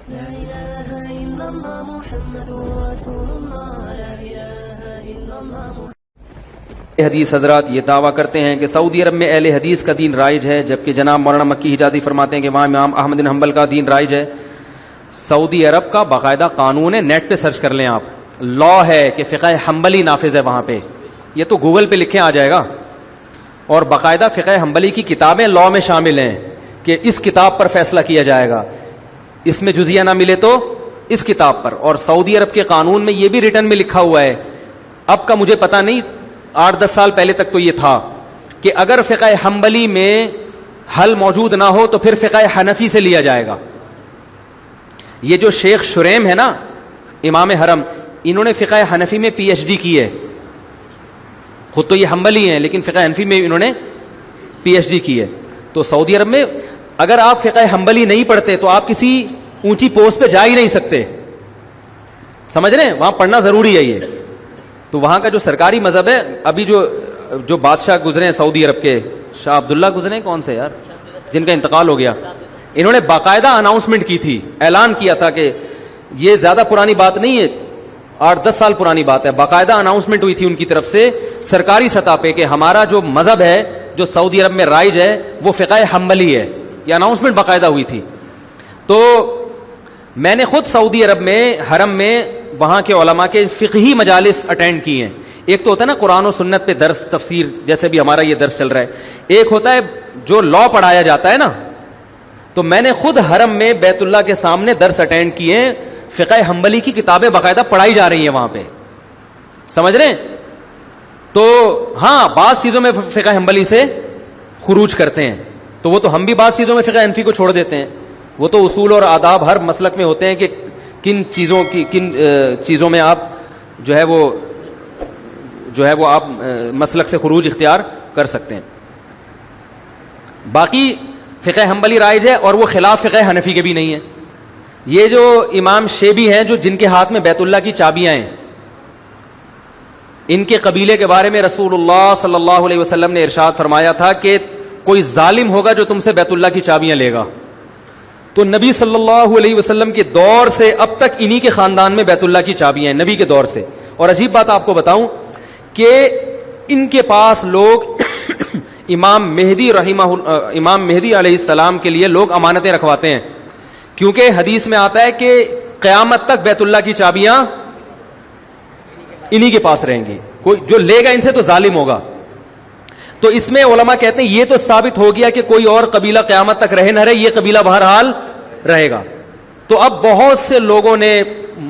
لا إله إلا الله محمد رسول الله لا إله إلا الله. حدیث حضرات یہ دعویٰ کرتے ہیں کہ سعودی عرب میں اہل حدیث کا دین رائج ہے، جبکہ جناب مولانا مکی حجازی فرماتے ہیں کہ وہاں امام احمد بن حنبل کا دین رائج ہے. سعودی عرب کا باقاعدہ قانون ہے، نیٹ پہ سرچ کر لیں آپ، لا ہے کہ فقہ حنبلی نافذ ہے وہاں پہ. یہ تو گوگل پہ لکھیں آ جائے گا. اور باقاعدہ فقہ حنبلی کی کتابیں لا میں شامل ہیں کہ اس کتاب پر فیصلہ کیا جائے گا، اس میں جزیہ نہ ملے تو اس کتاب پر. اور سعودی عرب کے قانون میں یہ بھی ریٹن میں لکھا ہوا ہے، اب کا مجھے پتا نہیں، 8-10 سال پہلے تک تو یہ تھا کہ اگر فقہ حنبلی میں حل موجود نہ ہو تو پھر فقہ حنفی سے لیا جائے گا. یہ جو شیخ شریم ہے نا امام حرم، انہوں نے فقہ حنفی میں پی ایچ ڈی کی ہے. خود تو یہ حنبلی ہیں لیکن فقہ حنفی میں انہوں نے پی ایچ ڈی کی ہے. تو سعودی عرب میں اگر آپ فقہ حنبلی نہیں پڑھتے تو آپ کسی اونچی پوسٹ پہ جا ہی نہیں سکتے، سمجھ رہے ہیں؟ وہاں پڑھنا ضروری ہے یہ. تو وہاں کا جو سرکاری مذہب ہے، ابھی جو بادشاہ گزرے ہیں سعودی عرب کے، شاہ عبداللہ گزرے کون سے یار جن کا انتقال ہو گیا، انہوں نے باقاعدہ اناؤنسمنٹ کی تھی، اعلان کیا تھا کہ یہ زیادہ پرانی بات نہیں ہے، 8-10 سال پرانی بات ہے. باقاعدہ اناؤنسمنٹ ہوئی تھی ان کی طرف سے سرکاری سطح پہ کہ ہمارا جو مذہب ہے جو سعودی عرب میں رائج ہے وہ فقہ حنبلی ہے. یہ اناؤنسمنٹ باقاعدہ ہوئی تھی. تو میں نے خود سعودی عرب میں حرم میں وہاں کے علماء کے فقہی مجالس اٹینڈ کی ہیں. ایک تو ہوتا ہے نا قرآن و سنت پہ درس تفسیر، جیسے بھی ہمارا یہ درس چل رہا ہے. ایک ہوتا ہے جو لا پڑھایا جاتا ہے نا، تو میں نے خود حرم میں بیت اللہ کے سامنے درس اٹینڈ کیے ہیں. فقہ حنبلی کی کتابیں باقاعدہ پڑھائی جا رہی ہیں وہاں پہ، سمجھ رہے ہیں؟ تو ہاں بعض چیزوں میں فقہ حنبلی سے خروج کرتے ہیں، تو وہ تو ہم بھی بعض چیزوں میں فقہ حنفی کو چھوڑ دیتے ہیں. وہ تو اصول اور آداب ہر مسلک میں ہوتے ہیں کہ کن چیزوں میں آپ جو ہے وہ آپ مسلک سے خروج اختیار کر سکتے ہیں. باقی فقہ حنبلی رائج ہے اور وہ خلاف فقہ حنفی کے بھی نہیں ہے. یہ جو امام شیبی ہیں جو جن کے ہاتھ میں بیت اللہ کی چابیاں ہیں، ان کے قبیلے کے بارے میں رسول اللہ صلی اللہ علیہ وسلم نے ارشاد فرمایا تھا کہ کوئی ظالم ہوگا جو تم سے بیت اللہ کی چابیاں لے گا. تو نبی صلی اللہ علیہ وسلم کے دور سے اب تک انہی کے خاندان میں بیت اللہ کی چابیاں ہیں، نبی کے دور سے. اور عجیب بات آپ کو بتاؤں کہ ان کے پاس لوگ امام مہدی علیہ السلام کے لیے لوگ امانتیں رکھواتے ہیں، کیونکہ حدیث میں آتا ہے کہ قیامت تک بیت اللہ کی چابیاں انہی کے پاس رہیں گی. کوئی جو لے گا ان سے تو ظالم ہوگا. تو اس میں علماء کہتے ہیں یہ تو ثابت ہو گیا کہ کوئی اور قبیلہ قیامت تک رہے نہ رہے، یہ قبیلہ بہرحال رہے گا. تو اب بہت سے لوگوں نے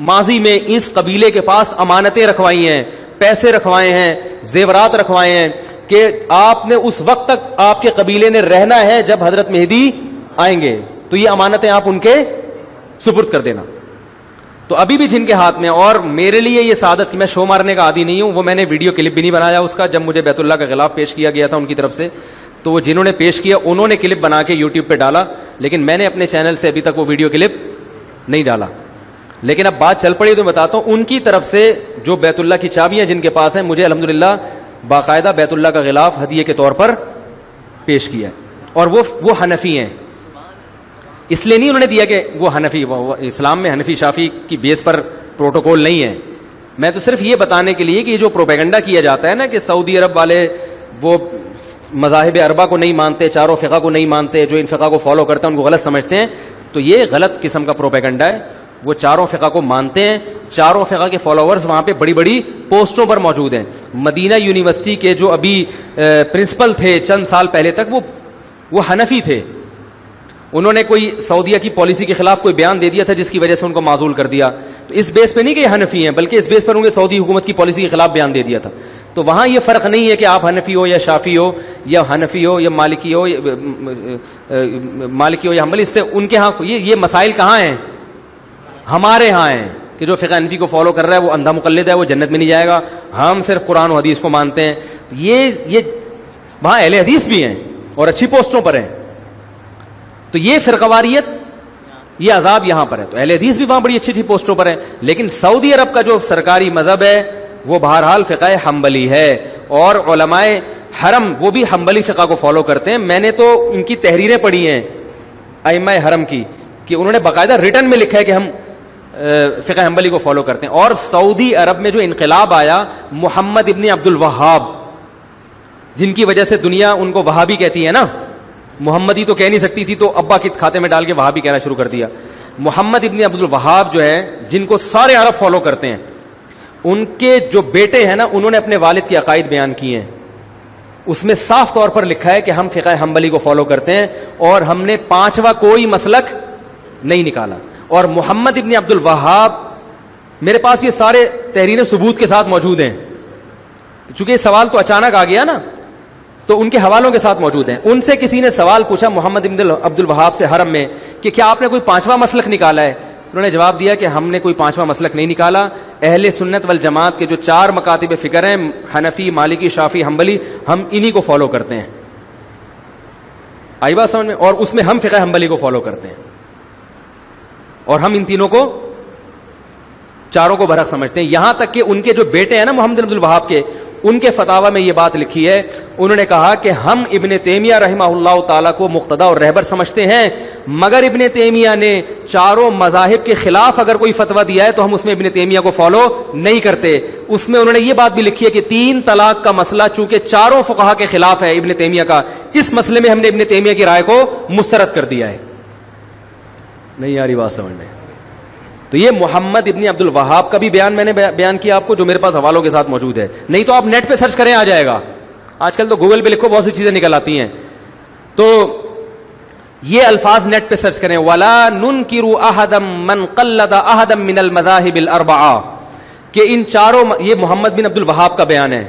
ماضی میں اس قبیلے کے پاس امانتیں رکھوائی ہیں، پیسے رکھوائے ہیں، زیورات رکھوائے ہیں کہ آپ نے اس وقت تک آپ کے قبیلے نے رہنا ہے جب حضرت مہدی آئیں گے، تو یہ امانتیں آپ ان کے سپرد کر دینا. تو ابھی بھی جن کے ہاتھ میں، اور میرے لیے یہ سعادت کہ میں شو مارنے کا عادی نہیں ہوں، وہ میں نے ویڈیو کلپ بھی نہیں بنایا اس کا، جب مجھے بیت اللہ کا خلاف پیش کیا گیا تھا ان کی طرف سے، تو وہ جنہوں نے پیش کیا انہوں نے کلپ بنا کے یوٹیوب پہ ڈالا، لیکن میں نے اپنے چینل سے ابھی تک وہ ویڈیو کلپ نہیں ڈالا. لیکن اب بات چل پڑی تو بتاتا ہوں، ان کی طرف سے جو بیت اللہ کی چابیاں جن کے پاس ہیں، مجھے الحمدللہ باقاعدہ بیت اللہ کا غلاف ہدیے کے طور پر پیش کیا. اور وہ حنفی ہیں، اس لیے نہیں انہوں نے دیا کہ وہ حنفی، اسلام میں حنفی شافی کی بیس پر پروٹوکول نہیں ہے. میں تو صرف یہ بتانے کے لیے کہ یہ جو پروپیگنڈا کیا جاتا ہے نا کہ سعودی عرب والے وہ مذاہب اربع کو نہیں مانتے، چاروں فقہ کو نہیں مانتے، جو ان فقہ کو فالو کرتے ہیں ان کو غلط سمجھتے ہیں، تو یہ غلط قسم کا پروپیگنڈا ہے. وہ چاروں فقہ کو مانتے ہیں، چاروں فقہ کے فالوورز وہاں پہ بڑی بڑی پوسٹوں پر موجود ہیں. مدینہ یونیورسٹی کے جو ابھی پرنسپل تھے چند سال پہلے تک وہ حنفی تھے. انہوں نے کوئی سعودیہ کی پالیسی کے خلاف کوئی بیان دے دیا تھا جس کی وجہ سے ان کو معزول کر دیا. تو اس بیس پہ نہیں کہ یہ حنفی ہیں، بلکہ اس بیس پر انہوں نے سعودی حکومت کی پالیسی کے خلاف بیان دے دیا تھا. تو وہاں یہ فرق نہیں ہے کہ آپ حنفی ہو یا شافی ہو یا حنفی ہو یا مالکی ہو یا حنبلی. اس سے ان کے ہاں یہ مسائل کہاں ہیں؟ ہمارے ہاں ہیں کہ جو فقہ حنفی کو فالو کر رہا ہے وہ اندھا مقلد ہے، وہ جنت میں نہیں جائے گا. ہم صرف قرآن و حدیث کو مانتے ہیں. یہ وہاں اہل حدیث بھی ہیں اور اچھی پوسٹوں پر ہیں. تو یہ فرقواریت، یہ عذاب یہاں پر ہے. تو اہل حدیث بھی وہاں بڑی اچھی پوسٹوں پر ہیں، لیکن سعودی عرب کا جو سرکاری مذہب ہے وہ بہرحال فقہ حنبلی ہے. اور علماء حرم وہ بھی حنبلی فقہ کو فالو کرتے ہیں. میں نے تو ان کی تحریریں پڑھی ہیں ائمہ حرم کی کہ انہوں نے باقاعدہ ریٹن میں لکھا ہے کہ ہم فقہ حنبلی کو فالو کرتے ہیں. اور سعودی عرب میں جو انقلاب آیا محمد ابن عبد الوہاب, جن کی وجہ سے دنیا ان کو وہابی کہتی ہے نا, محمدی تو کہہ نہیں سکتی تھی تو ابا کے کھاتے میں ڈال کے وہابی کہنا شروع کر دیا. محمد ابن عبد الوہاب جو ہے, جن کو سارے عرب فالو کرتے ہیں, ان کے جو بیٹے ہیں نا, انہوں نے اپنے والد کے عقائد بیان کیے ہیں. اس میں صاف طور پر لکھا ہے کہ ہم فقہ حنبلی کو فالو کرتے ہیں اور ہم نے پانچواں کوئی مسلک نہیں نکالا. اور محمد ابن عبد الوہاب, میرے پاس یہ سارے تحریر ثبوت کے ساتھ موجود ہیں, چونکہ یہ سوال تو اچانک آ گیا نا, تو ان کے حوالوں کے ساتھ موجود ہیں. ان سے کسی نے سوال پوچھا محمد ابن عبد الوہاب سے حرم میں کہ کیا آپ نے کوئی پانچواں مسلک نکالا ہے؟ انہوں نے جواب دیا کہ ہم نے کوئی پانچواں مسلک نہیں نکالا. اہل سنت والجماعت کے جو 4 مکاتب فکر ہیں, حنفی, مالکی, شافعی, حنبلی, ہم انہی کو فالو کرتے ہیں. آئی بات سمجھ میں؟ اور اس میں ہم فقہ حنبلی کو فالو کرتے ہیں, اور ہم ان تینوں کو, چاروں کو برحق سمجھتے ہیں. یہاں تک کہ ان کے جو بیٹے ہیں نا محمد عبد الوہاب کے, ان کے فتاوی میں یہ بات لکھی ہے, انہوں نے کہا کہ ہم ابن تیمیہ رحمہ اللہ تعالیٰ کو مقتدا اور رہبر سمجھتے ہیں, مگر ابن تیمیہ نے چاروں مذاہب کے خلاف اگر کوئی فتویٰ دیا ہے تو ہم اس میں ابن تیمیہ کو فالو نہیں کرتے. اس میں انہوں نے یہ بات بھی لکھی ہے کہ 3 طلاق کا مسئلہ چونکہ چاروں فقہا کے خلاف ہے ابن تیمیہ کا, اس مسئلے میں ہم نے ابن تیمیہ کی رائے کو مسترد کر دیا ہے. نہیں آ رہی بات سمجھ میں؟ تو یہ محمد ابن عبد الوہاب کا بھی بیان میں نے بیان کیا آپ کو, جو میرے پاس حوالوں کے ساتھ موجود ہے. نہیں تو آپ نیٹ پہ سرچ کریں, آ جائے گا. آج کل تو گوگل پہ لکھو, بہت سی چیزیں نکل آتی ہیں. تو یہ الفاظ نیٹ پہ سرچ کریں, وَلَا نُنْكِرُ أَحَدًا مَنْ قَلَّدَ أَحَدًا مِنَ الْمَذَاهِبِ الْأَرْبَعَةِ, کہ ان چاروں, یہ محمد بن عبد الوہاب کا بیان ہے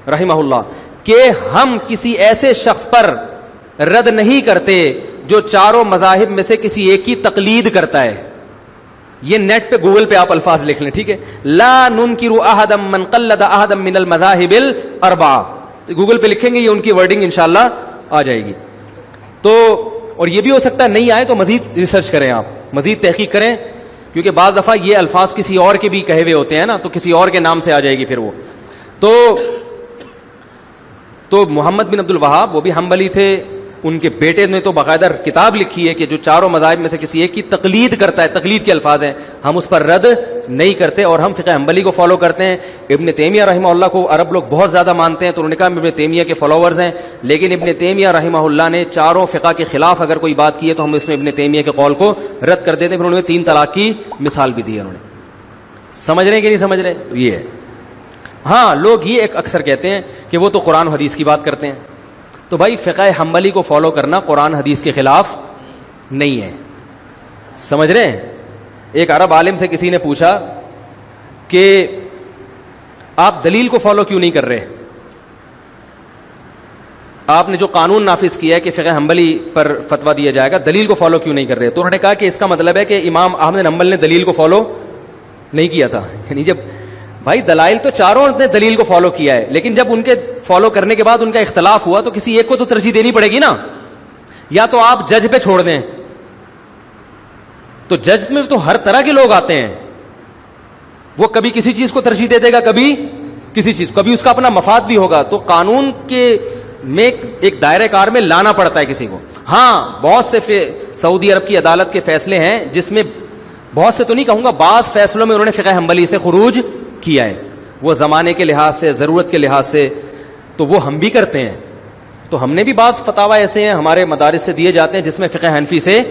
رحمہ اللہ, کہ ہم کسی ایسے شخص پر رد نہیں کرتے جو چاروں مذاہب میں سے کسی ایک کی تقلید کرتا ہے. یہ نیٹ پہ گوگل پہ آپ الفاظ لکھ لیں, ٹھیک ہے؟ لا ننکر احدا من قلد احدا من المذاہب الاربعہ, گوگل پہ لکھیں گے, یہ ان کی ورڈنگ انشاءاللہ آ جائے گی. تو اور یہ بھی ہو سکتا ہے نہیں آئے تو مزید ریسرچ کریں, آپ مزید تحقیق کریں, کیونکہ بعض دفعہ یہ الفاظ کسی اور کے بھی کہے ہوئے ہوتے ہیں نا, تو کسی اور کے نام سے آ جائے گی پھر وہ. تو محمد بن عبد الوہاب وہ بھی حنبلی تھے, ان کے بیٹے نے تو باقاعدہ کتاب لکھی ہے کہ جو چاروں مذاہب میں سے کسی ایک کی تقلید کرتا ہے, تقلید کے الفاظ ہیں, ہم اس پر رد نہیں کرتے اور ہم فقہ حنبلی کو فالو کرتے ہیں. ابن تیمیہ رحمہ اللہ کو عرب لوگ بہت زیادہ مانتے ہیں, تو انہوں نے کہا ہم ابن تیمیہ کے فالوورز ہیں, لیکن ابن تیمیہ رحمہ اللہ نے چاروں فقہ کے خلاف اگر کوئی بات کی ہے تو ہم اس میں ابن تیمیہ کے قول کو رد کر دیتے ہیں. پھر انہوں نے 3 طلاق کی مثال بھی دی ہے. انہوں نے, سمجھ رہے ہیں کہ نہیں سمجھ رہے؟ یہ ہے. ہاں, لوگ یہ ایک اکثر کہتے ہیں کہ وہ تو قرآن و حدیث کی بات کرتے ہیں. تو بھائی فقہ حنبلی کو فالو کرنا قرآن حدیث کے خلاف نہیں ہے, سمجھ رہے ہیں؟ ایک عرب عالم سے کسی نے پوچھا کہ آپ دلیل کو فالو کیوں نہیں کر رہے, آپ نے جو قانون نافذ کیا ہے کہ فقہ حنبلی پر فتویٰ دیا جائے گا, دلیل کو فالو کیوں نہیں کر رہے؟ تو انہوں نے کہا کہ اس کا مطلب ہے کہ امام احمد بن حنبل نے دلیل کو فالو نہیں کیا تھا. یعنی جب بھائی دلائل تو چاروں نے دلیل کو فالو کیا ہے, لیکن جب ان کے فالو کرنے کے بعد ان کا اختلاف ہوا تو کسی ایک کو تو ترجیح دینی پڑے گی نا. یا تو آپ جج پہ چھوڑ دیں, تو جج میں تو ہر طرح کے لوگ آتے ہیں, وہ کبھی کسی چیز کو ترجیح دے دے گا, کبھی کسی چیز, کبھی اس کا اپنا مفاد بھی ہوگا. تو قانون کے میں ایک دائرہ کار میں لانا پڑتا ہے کسی کو. ہاں, بہت سے سعودی عرب کی عدالت کے فیصلے ہیں جس میں, بہت سے تو نہیں کہوں گا, بعض فیصلوں میں انہوں نے فقہ حنبلی سے خروج کیا ہے, وہ زمانے کے لحاظ سے, ضرورت کے لحاظ سے, تو وہ ہم بھی کرتے ہیں. تو ہم نے بھی بعض فتاوی ایسے ہیں ہمارے مدارس سے دیے جاتے ہیں جس میں فقہ حنفی سے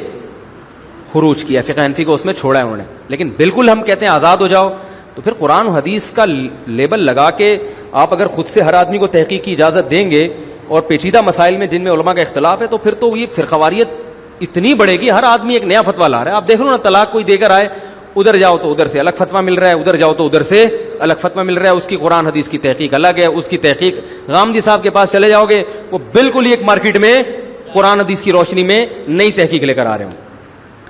خروج کیا, فقہ حنفی کو اس میں چھوڑا ہے انہوں نے. لیکن بالکل ہم کہتے ہیں آزاد ہو جاؤ, تو پھر قرآن و حدیث کا لیبل لگا کے آپ اگر خود سے ہر آدمی کو تحقیق کی اجازت دیں گے, اور پیچیدہ مسائل میں جن میں علماء کا اختلاف ہے, تو پھر تو یہ فرقواریت اتنی بڑھے گی, ہر آدمی ایک نیا فتویٰ لا رہا ہے. آپ دیکھ لو نا, طلاق کوئی دے کر آئے, ادھر جاؤ تو ادھر سے الگ فتویٰ مل رہا ہے, ادھر جاؤ تو ادھر سے الگ فتویٰ مل رہا ہے. اس کی قرآن حدیث کی تحقیق الگ ہے, اس کی تحقیق غامدی صاحب کے پاس چلے جاؤ گے, وہ بالکل ہی ایک مارکیٹ میں قرآن حدیث کی روشنی میں نئی تحقیق لے کر آ رہے ہوں.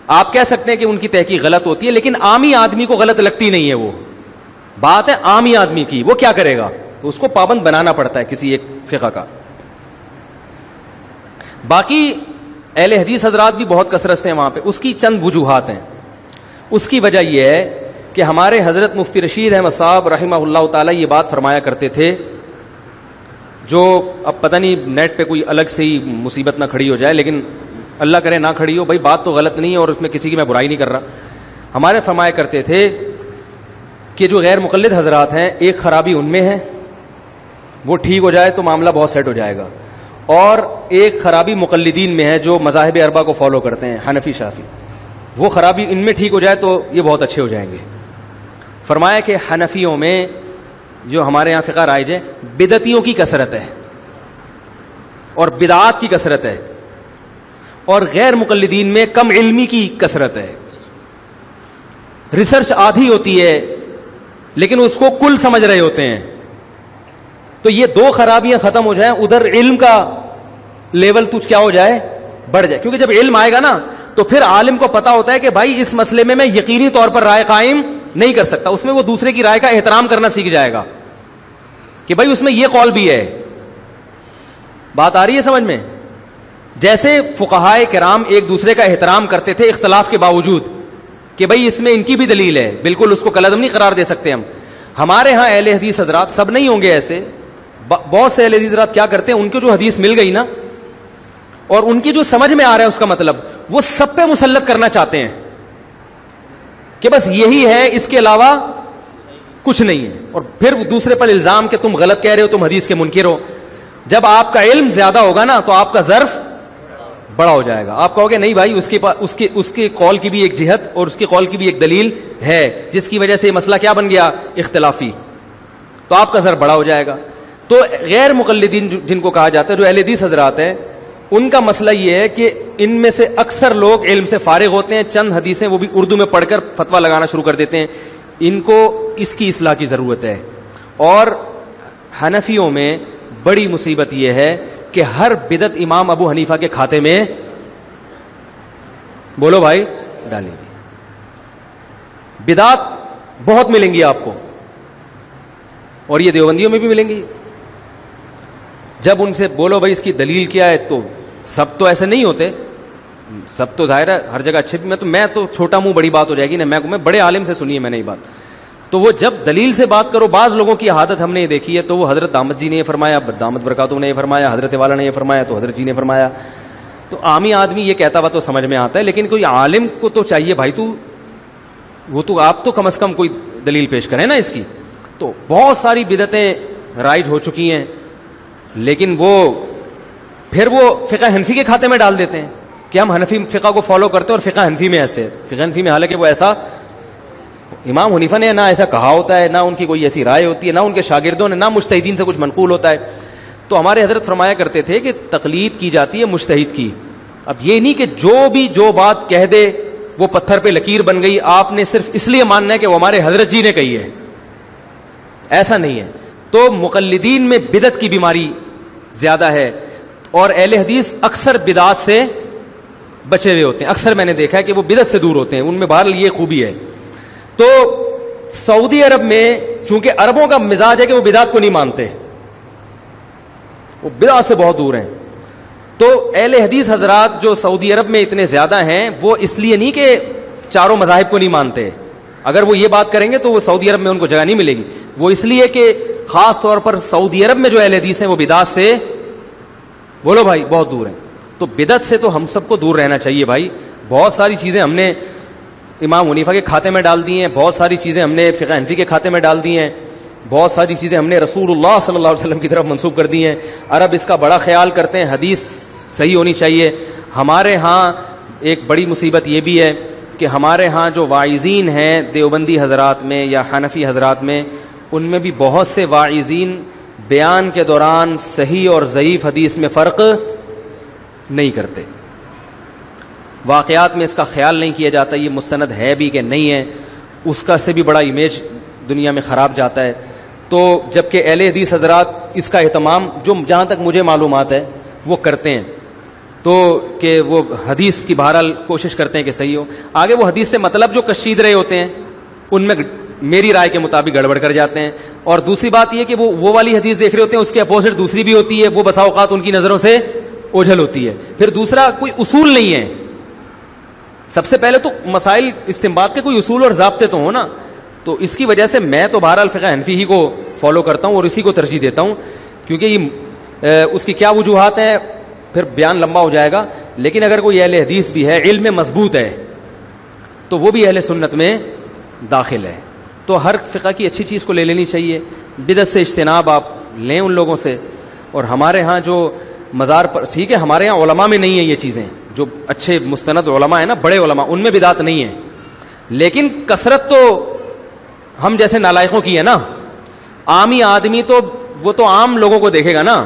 آپ کہہ سکتے ہیں کہ ان کی تحقیق غلط ہوتی ہے, لیکن عامی آدمی کو غلط لگتی نہیں ہے. وہ بات ہے عامی آدمی کی, وہ کیا کرے گا, تو اس کو پابند بنانا پڑتا ہے کسی ایک فقہ کا. باقی اہل حدیث حضرات بھی بہت کثرت سے ہیں وہاں پہ, اس کی چند وجوہات ہیں. اس کی وجہ یہ ہے کہ ہمارے حضرت مفتی رشید احمد صاحب رحمہ اللہ تعالی یہ بات فرمایا کرتے تھے, جو اب پتہ نہیں نیٹ پہ کوئی الگ سے ہی مصیبت نہ کھڑی ہو جائے, لیکن اللہ کرے نہ کھڑی ہو, بھائی بات تو غلط نہیں ہے اور اس میں کسی کی میں برائی نہیں کر رہا. ہمارے فرمایا کرتے تھے کہ جو غیر مقلد حضرات ہیں, ایک خرابی ان میں ہے, وہ ٹھیک ہو جائے تو معاملہ بہت سیٹ ہو جائے گا, اور ایک خرابی مقلدین میں ہے جو مذاہب اربعہ کو فالو کرتے ہیں, حنفی شافعی, وہ خرابی ان میں ٹھیک ہو جائے تو یہ بہت اچھے ہو جائیں گے. فرمایا کہ حنفیوں میں جو ہمارے یہاں فقہ رائج ہے, بدعتیوں کی کثرت ہے اور بدعات کی کثرت ہے, اور غیر مقلدین میں کم علمی کی کثرت ہے. ریسرچ آدھی ہوتی ہے لیکن اس کو کل سمجھ رہے ہوتے ہیں. تو یہ دو خرابیاں ختم ہو جائیں, ادھر علم کا لیول تو کیا ہو جائے, بڑھ جائے. کیونکہ جب علم آئے گا نا تو پھر عالم کو پتا ہوتا ہے کہ بھائی اس مسئلے میں یقینی طور پر رائے قائم نہیں کر سکتا. اس میں وہ دوسرے کی رائے کا احترام کرنا سیکھ جائے گا کہ بھائی اس میں یہ قول بھی ہے. بات آ رہی ہے سمجھ میں؟ جیسے فقہائے کرام ایک دوسرے کا احترام کرتے تھے اختلاف کے باوجود کہ بھائی اس میں ان کی بھی دلیل ہے, بالکل اس کو کلعدم نہیں قرار دے سکتے ہم. ہمارے ہاں اہل حدیث حضرات, سب نہیں ہوں گے ایسے, بہت سے اہل حدیث حضرات کیا کرتے ہیں, ان کو جو حدیث مل گئی نا اور ان کی جو سمجھ میں آ رہا ہے اس کا مطلب, وہ سب پہ مسلط کرنا چاہتے ہیں کہ بس یہی ہے, اس کے علاوہ کچھ نہیں ہے, اور پھر دوسرے پر الزام کہ تم غلط کہہ رہے ہو, تم حدیث کے منکر ہو. جب آپ کا علم زیادہ ہوگا نا تو آپ کا ظرف بڑا ہو جائے گا. آپ کہو گے نہیں بھائی اس کے قول کی بھی ایک جہت اور اس کے قول کی بھی ایک دلیل ہے جس کی وجہ سے یہ مسئلہ کیا بن گیا, اختلافی, تو آپ کا ظرف بڑا ہو جائے گا. تو غیر مقلدین جن کو کہا جاتا ہے, جو اہل حدیث حضرات ہیں, ان کا مسئلہ یہ ہے کہ ان میں سے اکثر لوگ علم سے فارغ ہوتے ہیں, چند حدیثیں وہ بھی اردو میں پڑھ کر فتویٰ لگانا شروع کر دیتے ہیں. ان کو اس کی اصلاح کی ضرورت ہے. اور حنفیوں میں بڑی مصیبت یہ ہے کہ ہر بدعت امام ابو حنیفہ کے کھاتے میں, بولو بھائی, ڈالیں گے. بدعات بہت ملیں گی آپ کو, اور یہ دیوبندیوں میں بھی ملیں گی. جب ان سے بولو بھائی اس کی دلیل کیا ہے, تو سب تو ایسے نہیں ہوتے, سب تو ظاہر ہے ہر جگہ اچھے بھی. میں تو چھوٹا منہ بڑی بات ہو جائے گی نا, میں بڑے عالم سے سنی ہے میں نے یہ بات. تو وہ جب دلیل سے بات کرو, بعض لوگوں کی عادت ہم نے یہ دیکھی ہے, تو وہ حضرت دامت جی نے یہ فرمایا, دامت برکاتہ نے یہ فرمایا, حضرت والا نے یہ فرمایا, تو حضرت جی نے فرمایا. تو عامی آدمی یہ کہتا ہوا تو سمجھ میں آتا ہے, لیکن کوئی عالم کو تو چاہیے بھائی آپ تو کم از کم کوئی دلیل پیش کریں نا اس کی. تو بہت ساری بدعتیں رائج ہو چکی ہیں, لیکن پھر وہ فقہ حنفی کے کھاتے میں ڈال دیتے ہیں کہ ہم حنفی فقہ کو فالو کرتے ہیں, اور فقہ حنفی میں ایسے, فقہ حنفی میں حالانکہ وہ ایسا امام حنیفہ نے نہ ایسا کہا ہوتا ہے, نہ ان کی کوئی ایسی رائے ہوتی ہے, نہ ان کے شاگردوں نے, نہ مجتہدین سے کچھ منقول ہوتا ہے. تو ہمارے حضرت فرمایا کرتے تھے کہ تقلید کی جاتی ہے مجتہد کی. اب یہ نہیں کہ جو بات کہہ دے وہ پتھر پہ لکیر بن گئی, آپ نے صرف اس لیے ماننا ہے کہ وہ ہمارے حضرت جی نے کہی ہے, ایسا نہیں ہے. تو مقلدین میں بدعت کی بیماری زیادہ ہے, اور اہل حدیث اکثر بدعات سے بچے ہوئے ہوتے ہیں. اکثر میں نے دیکھا ہے کہ وہ بدعت سے دور ہوتے ہیں, ان میں بہرحال یہ خوبی ہے. تو سعودی عرب میں چونکہ عربوں کا مزاج ہے کہ وہ بدعت کو نہیں مانتے, وہ بدعت سے بہت دور ہیں. تو اہل حدیث حضرات جو سعودی عرب میں اتنے زیادہ ہیں, وہ اس لیے نہیں کہ چاروں مذاہب کو نہیں مانتے, اگر وہ یہ بات کریں گے تو وہ سعودی عرب میں ان کو جگہ نہیں ملے گی. وہ اس لیے کہ خاص طور پر سعودی عرب میں جو اہل حدیث ہیں وہ بدعت سے, بولو بھائی, بہت دور ہیں. تو بدعت سے تو ہم سب کو دور رہنا چاہیے بھائی. بہت ساری چیزیں ہم نے امام حنیفہ کے کھاتے میں ڈال دی ہیں, بہت ساری چیزیں ہم نے فقہ حنفی کے کھاتے میں ڈال دی ہیں, بہت ساری چیزیں ہم نے رسول اللہ صلی اللہ علیہ وسلم کی طرف منسوب کر دی ہیں. عرب اس کا بڑا خیال کرتے ہیں, حدیث صحیح ہونی چاہیے. ہمارے ہاں ایک بڑی مصیبت یہ بھی ہے کہ ہمارے ہاں جو واعظین ہیں دیوبندی حضرات میں یا حنفی حضرات میں, ان میں بھی بہت سے واعظین بیان کے دوران صحیح اور ضعیف حدیث میں فرق نہیں کرتے. واقعات میں اس کا خیال نہیں کیا جاتا یہ مستند ہے بھی کہ نہیں ہے, اس کا سے بھی بڑا امیج دنیا میں خراب جاتا ہے. تو جبکہ اہل حدیث حضرات اس کا اہتمام, جو جہاں تک مجھے معلومات ہے, وہ کرتے ہیں. تو کہ وہ حدیث کی بہرحال کوشش کرتے ہیں کہ صحیح ہو. آگے وہ حدیث سے مطلب جو کشید رہے ہوتے ہیں ان میں میری رائے کے مطابق گڑبڑ کر جاتے ہیں. اور دوسری بات یہ کہ وہ والی حدیث دیکھ رہے ہوتے ہیں, اس کے اپوزٹ دوسری بھی ہوتی ہے, وہ بسا اوقات ان کی نظروں سے اوجھل ہوتی ہے. پھر دوسرا کوئی اصول نہیں ہے. سب سے پہلے تو مسائل استنباط کے کوئی اصول اور ضابطے تو ہو نا. تو اس کی وجہ سے میں تو بہرحال فقہ حنفی ہی کو فالو کرتا ہوں اور اسی کو ترجیح دیتا ہوں, کیونکہ یہ اس کی کیا وجوہات ہیں پھر بیان لمبا ہو جائے گا. لیکن اگر کوئی اہل حدیث بھی ہے, علم مضبوط ہے, تو وہ بھی اہل سنت میں داخل ہے. تو ہر فقہ کی اچھی چیز کو لے لینی چاہیے, بدعت سے اجتناب آپ لیں ان لوگوں سے. اور ہمارے ہاں جو مزار پر, ٹھیک ہے ہمارے ہاں علماء میں نہیں ہے یہ چیزیں, جو اچھے مستند علماء ہیں نا, بڑے علماء, ان میں بدعت نہیں ہے, لیکن کثرت تو ہم جیسے نالائقوں کی ہے نا. عامی آدمی تو وہ تو عام لوگوں کو دیکھے گا نا,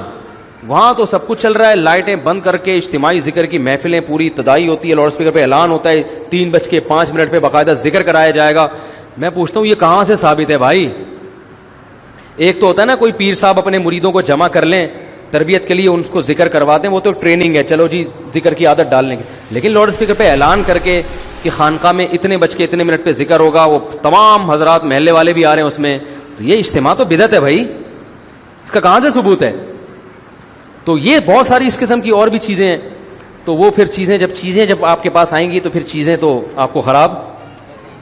وہاں تو سب کچھ چل رہا ہے, لائٹیں بند کر کے اجتماعی ذکر کی محفلیں, پوری تدائی ہوتی ہے, لاؤڈ اسپیکر پہ اعلان ہوتا ہے, 3:05 پہ باقاعدہ ذکر کرایا جائے گا. میں پوچھتا ہوں یہ کہاں سے ثابت ہے بھائی؟ ایک تو ہوتا ہے نا کوئی پیر صاحب اپنے مریدوں کو جمع کر لیں تربیت کے لیے, ان کو ذکر کرواتے ہیں, وہ تو ٹریننگ ہے, چلو جی ذکر کی عادت ڈالنے کی. لیکن لاؤڈ اسپیکر پہ اعلان کر کے کہ خانقاہ میں اتنے منٹ پہ ذکر ہوگا, وہ تمام حضرات محلے والے بھی آ رہے ہیں اس میں, تو یہ اجتماع تو بدعت ہے بھائی, اس کا کہاں سے ثبوت ہے؟ تو یہ بہت ساری اس قسم کی اور بھی چیزیں ہیں. تو وہ پھر چیزیں جب آپ کے پاس آئیں گی تو پھر چیزیں تو آپ کو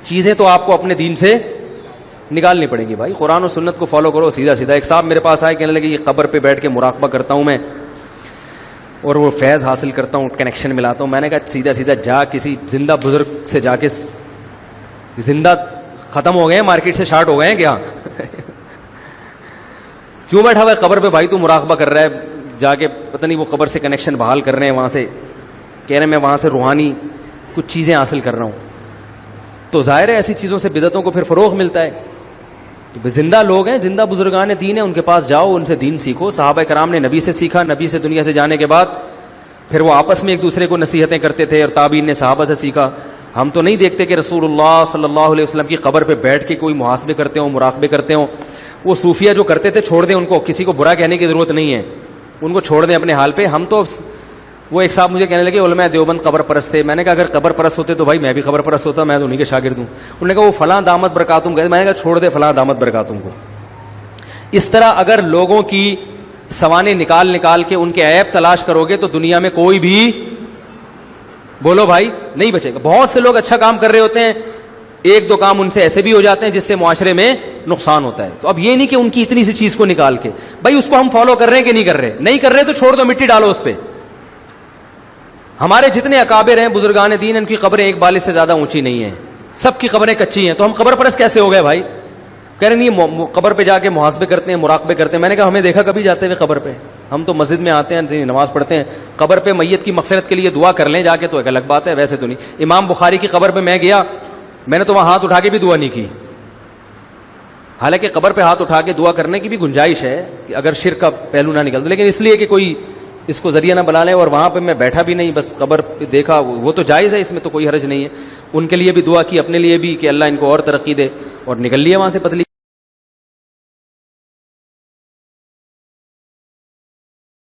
چیزیں تو آپ کو اپنے دین سے نکالنی پڑیں گی بھائی. قرآن و سنت کو فالو کرو سیدھا سیدھا. ایک صاحب میرے پاس آئے, کہنے لگے یہ قبر پہ بیٹھ کے مراقبہ کرتا ہوں میں اور وہ فیض حاصل کرتا ہوں, کنیکشن ملاتا ہوں. میں نے کہا سیدھا سیدھا جا کسی زندہ بزرگ سے جا کے, زندہ ختم ہو گئے ہیں, مارکیٹ سے شارٹ ہو گئے ہیں کیا؟ کیوں بیٹھا ہوا ہے قبر پہ بھائی, تو مراقبہ کر رہا ہے, جا کے پتہ نہیں وہ قبر سے کنیکشن بحال کر رہے ہیں, وہاں سے کہہ رہے ہیں میں وہاں سے روحانی کچھ چیزیں حاصل کر رہا ہوں. تو ظاہر ہے ایسی چیزوں سے بدعتوں کو پھر فروغ ملتا ہے. تو زندہ لوگ ہیں, زندہ بزرگان دین ہیں, ان کے پاس جاؤ, ان سے دین سیکھو. صحابہ کرام نے نبی سے سیکھا, نبی سے دنیا سے جانے کے بعد پھر وہ آپس میں ایک دوسرے کو نصیحتیں کرتے تھے, اور تابعین نے صحابہ سے سیکھا. ہم تو نہیں دیکھتے کہ رسول اللہ صلی اللہ علیہ وسلم کی قبر پہ بیٹھ کے کوئی محاسبے کرتے ہوں, مراقبے کرتے ہوں. وہ صوفیہ جو کرتے تھے چھوڑ دیں ان کو, کسی کو برا کہنے کی ضرورت نہیں ہے, ان کو چھوڑ دیں اپنے حال پہ. ہم تو, وہ ایک صاحب مجھے کہنے لگے علماء دیوبند قبر پرست تھے. میں نے کہا اگر قبر پرست ہوتے تو بھائی میں بھی قبر پرست ہوتا, میں تو انہیں کے شاگرد ہوں. انہوں نے کہا وہ فلاں دامت برکاتم کہتے. میں نے کہا چھوڑ دے فلاں دامت برکاتم کو. اس طرح اگر لوگوں کی سوانے نکال کے ان کے عیب تلاش کرو گے تو دنیا میں کوئی بھی, بولو بھائی, نہیں بچے گا. بہت سے لوگ اچھا کام کر رہے ہوتے ہیں, ایک دو کام ان سے ایسے بھی ہو جاتے ہیں جس سے معاشرے میں نقصان ہوتا ہے. تو اب یہ نہیں کہ ان کی اتنی سی چیز کو نکال کے, بھائی اس کو ہم فالو کر رہے ہیں کہ نہیں کر رہے, نہیں کر رہے تو چھوڑ دو, مٹی ڈالو اس پہ. ہمارے جتنے اکابر ہیں بزرگان دین, ان کی قبریں ایک بالش سے زیادہ اونچی نہیں ہیں, سب کی قبریں کچی ہیں. تو ہم قبر پرست کیسے ہو گئے بھائی؟ کہہ رہے نہیں قبر پہ جا کے محاسبے کرتے ہیں, مراقبے کرتے ہیں. میں نے کہا ہمیں دیکھا کبھی جاتے ہوئے قبر پہ؟ ہم تو مسجد میں آتے ہیں, نماز پڑھتے ہیں. قبر پہ میت کی مغفرت کے لیے دعا کر لیں جا کے تو ایک الگ بات ہے, ویسے تو نہیں. امام بخاری کی قبر پہ میں گیا, میں نے تو وہاں ہاتھ اٹھا کے بھی دعا نہیں کی. حالانکہ قبر پہ ہاتھ اٹھا کے دعا کرنے کی بھی گنجائش ہے کہ اگر شرک کا پہلو نہ نکل, لیکن اس لیے کہ کوئی اس کو ذریعہ نہ بنا لے. اور وہاں پہ میں بیٹھا بھی نہیں, بس قبر پہ دیکھا, وہ تو جائز ہے, اس میں تو کوئی حرج نہیں ہے. ان کے لیے بھی دعا کی, اپنے لیے بھی کہ اللہ ان کو اور ترقی دے, اور نکل لیا وہاں سے پتلی.